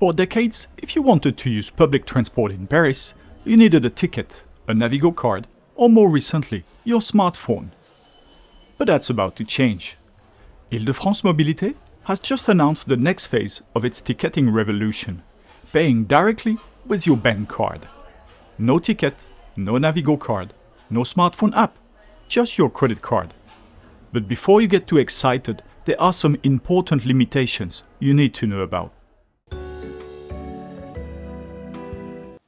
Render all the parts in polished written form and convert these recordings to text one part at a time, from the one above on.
For decades, if you wanted to use public transport in Paris, you needed a ticket, a Navigo card, or more recently, your smartphone. But that's about to change. Île-de-France Mobilités has just announced the next phase of its ticketing revolution, paying directly with your bank card. No ticket, no Navigo card, no smartphone app, just your credit card. But before you get too excited, there are some important limitations you need to know about.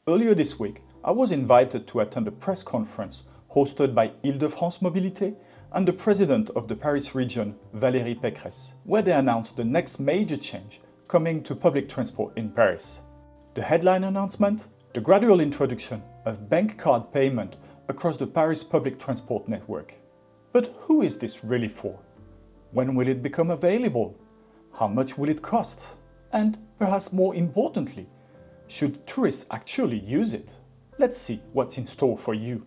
Earlier this week, I was invited to attend a press conference hosted by Île-de-France Mobilités and the president of the Paris region, Valérie Pécresse, where they announced the next major change coming to public transport in Paris. The headline announcement? The gradual introduction of bank card payment across the Paris public transport network. But who is this really for? When will it become available? How much will it cost? And perhaps more importantly, should tourists actually use it? Let's see what's in store for you.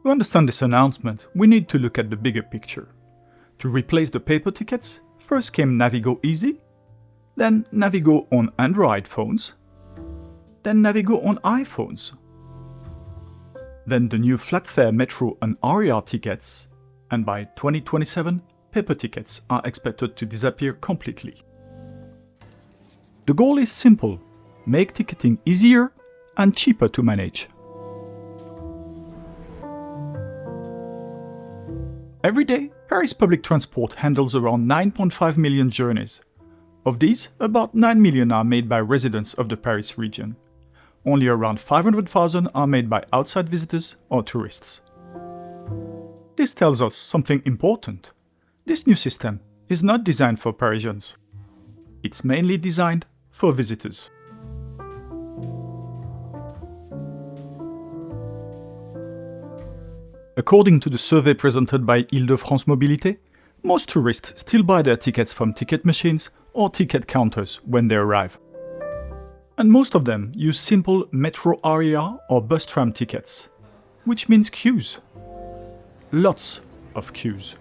To understand this announcement, we need to look at the bigger picture. To replace the paper tickets, first came Navigo Easy, then Navigo on Android phones, then Navigo on iPhones, then the new flat fare metro and RER tickets, and by 2027, paper tickets are expected to disappear completely. The goal is simple: make ticketing easier and cheaper to manage. Every day, Paris public transport handles around 9.5 million journeys. Of these, about 9 million are made by residents of the Paris region. Only around 500,000 are made by outside visitors or tourists. This tells us something important. This new system is not designed for Parisians. It's mainly designed for visitors. According to the survey presented by Île-de-France Mobilités, most tourists still buy their tickets from ticket machines or ticket counters when they arrive. And most of them use simple metro RER or bus tram tickets, which means queues. Lots of queues.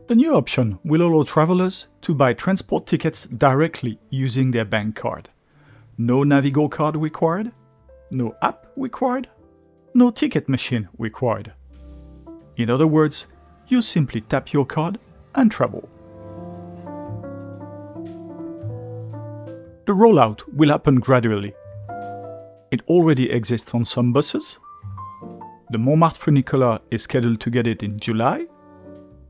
The new option will allow travelers to buy transport tickets directly using their bank card. No Navigo card required, no app required, no ticket machine required. In other words, you simply tap your card and travel. The rollout will happen gradually. It already exists on some buses. The Montmartre funicular is scheduled to get it in July.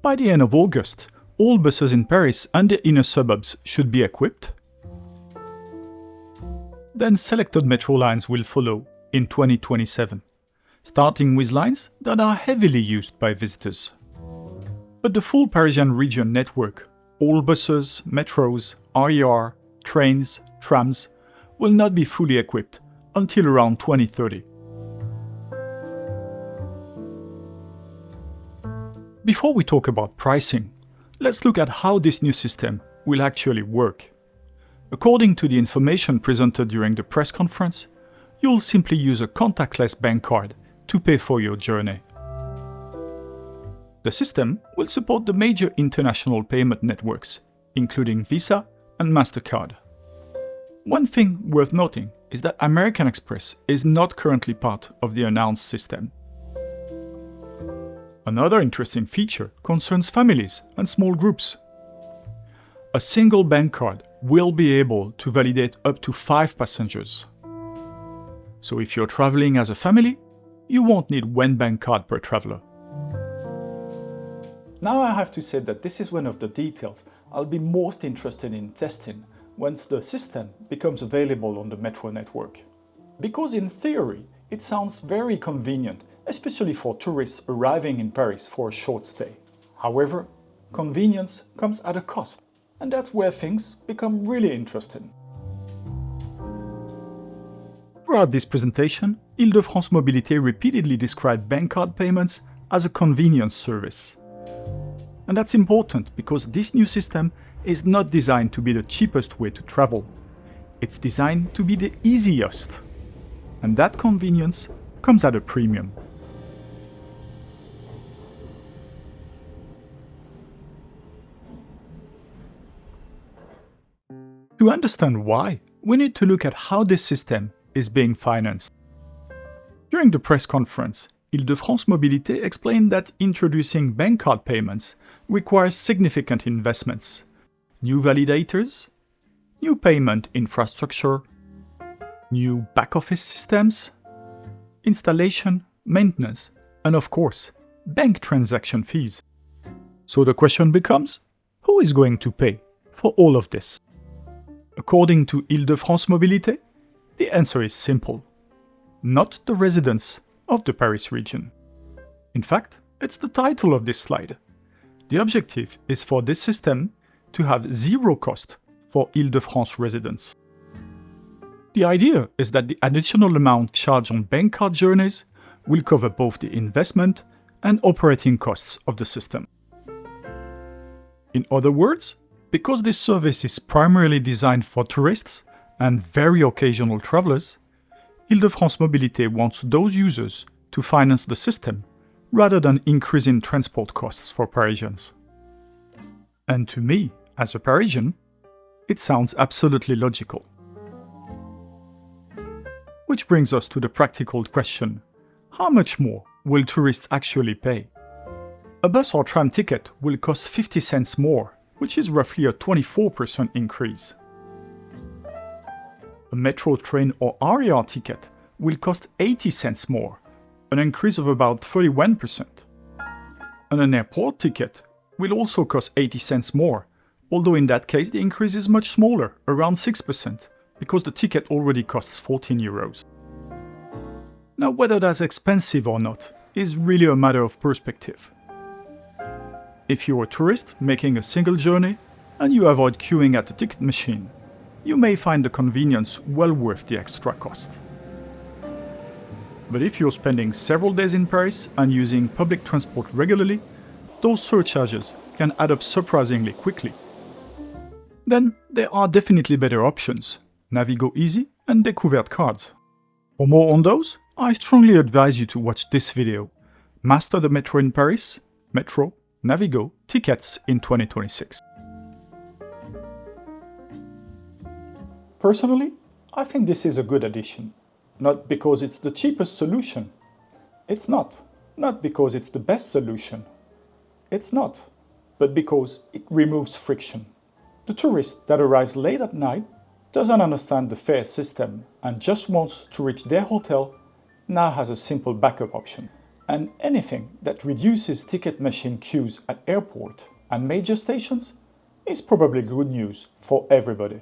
By the end of August, all buses in Paris and the inner suburbs should be equipped. Then selected metro lines will follow in 2027, starting with lines that are heavily used by visitors. But the full Parisian region network, all buses, metros, RER, trains, trams, will not be fully equipped until around 2030. Before we talk about pricing, let's look at how this new system will actually work. According to the information presented during the press conference, you'll simply use a contactless bank card to pay for your journey. The system will support the major international payment networks, including Visa and MasterCard. One thing worth noting is that American Express is not currently part of the announced system. Another interesting feature concerns families and small groups. A single bank card will be able to validate up to 5 passengers. So if you're traveling as a family, you won't need one bank card per traveler. Now I have to say that this is one of the details I'll be most interested in testing once the system becomes available on the metro network. Because in theory, it sounds very convenient, especially for tourists arriving in Paris for a short stay. However, convenience comes at a cost, and that's where things become really interesting. Throughout this presentation, Île-de-France Mobilités repeatedly described bank card payments as a convenience service. And that's important because this new system is not designed to be the cheapest way to travel. It's designed to be the easiest. And that convenience comes at a premium. To understand why, we need to look at how this system is being financed. During the press conference, Île-de-France Mobilités explained that introducing bank card payments requires significant investments, new validators, new payment infrastructure, new back-office systems, installation, maintenance, and of course, bank transaction fees. So the question becomes, who is going to pay for all of this? According to Île-de-France Mobilités, the answer is simple. Not the residents of the Paris region. In fact, it's the title of this slide. The objective is for this system to have zero cost for Île-de-France residents. The idea is that the additional amount charged on bank card journeys will cover both the investment and operating costs of the system. In other words, because this service is primarily designed for tourists and very occasional travelers, Île-de-France Mobilités wants those users to finance the system rather than increasing transport costs for Parisians. And to me, as a Parisian, it sounds absolutely logical. Which brings us to the practical question: how much more will tourists actually pay? A bus or tram ticket will cost 50 cents more, which is roughly a 24% increase. A metro, train or RER ticket will cost 80 cents more, an increase of about 31%. And an airport ticket will also cost 80 cents more, although in that case the increase is much smaller, around 6%, because the ticket already costs 14 euros. Now, whether that's expensive or not is really a matter of perspective. If you're a tourist making a single journey and you avoid queuing at a ticket machine, you may find the convenience well worth the extra cost. But if you're spending several days in Paris and using public transport regularly, those surcharges can add up surprisingly quickly. Then there are definitely better options: Navigo Easy and Découverte cards. For more on those, I strongly advise you to watch this video: Master the Metro in Paris, Metro, Navigo, Tickets in 2026. Personally, I think this is a good addition. Not because it's the cheapest solution. It's not. Not because it's the best solution. It's not. But because it removes friction. The tourist that arrives late at night, doesn't understand the fare system and just wants to reach their hotel now has a simple backup option. And anything that reduces ticket machine queues at airport and major stations is probably good news for everybody.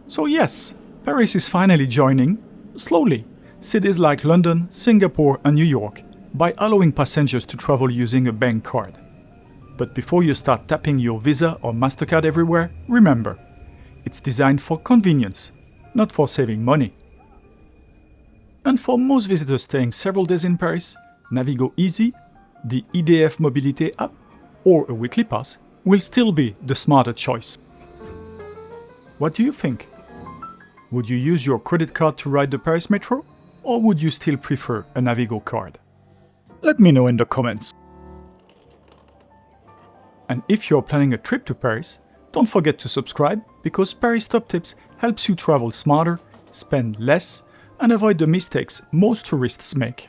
So yes, Paris is finally joining, slowly, cities like London, Singapore and New York by allowing passengers to travel using a bank card. But before you start tapping your Visa or MasterCard everywhere, remember, it's designed for convenience, not for saving money. And for most visitors staying several days in Paris, Navigo Easy, the IDF Mobilité app, or a weekly pass will still be the smarter choice. What do you think? Would you use your credit card to ride the Paris Metro? Or would you still prefer a Navigo card? Let me know in the comments. And if you're planning a trip to Paris, don't forget to subscribe, because Paris Top Tips helps you travel smarter, spend less, and avoid the mistakes most tourists make.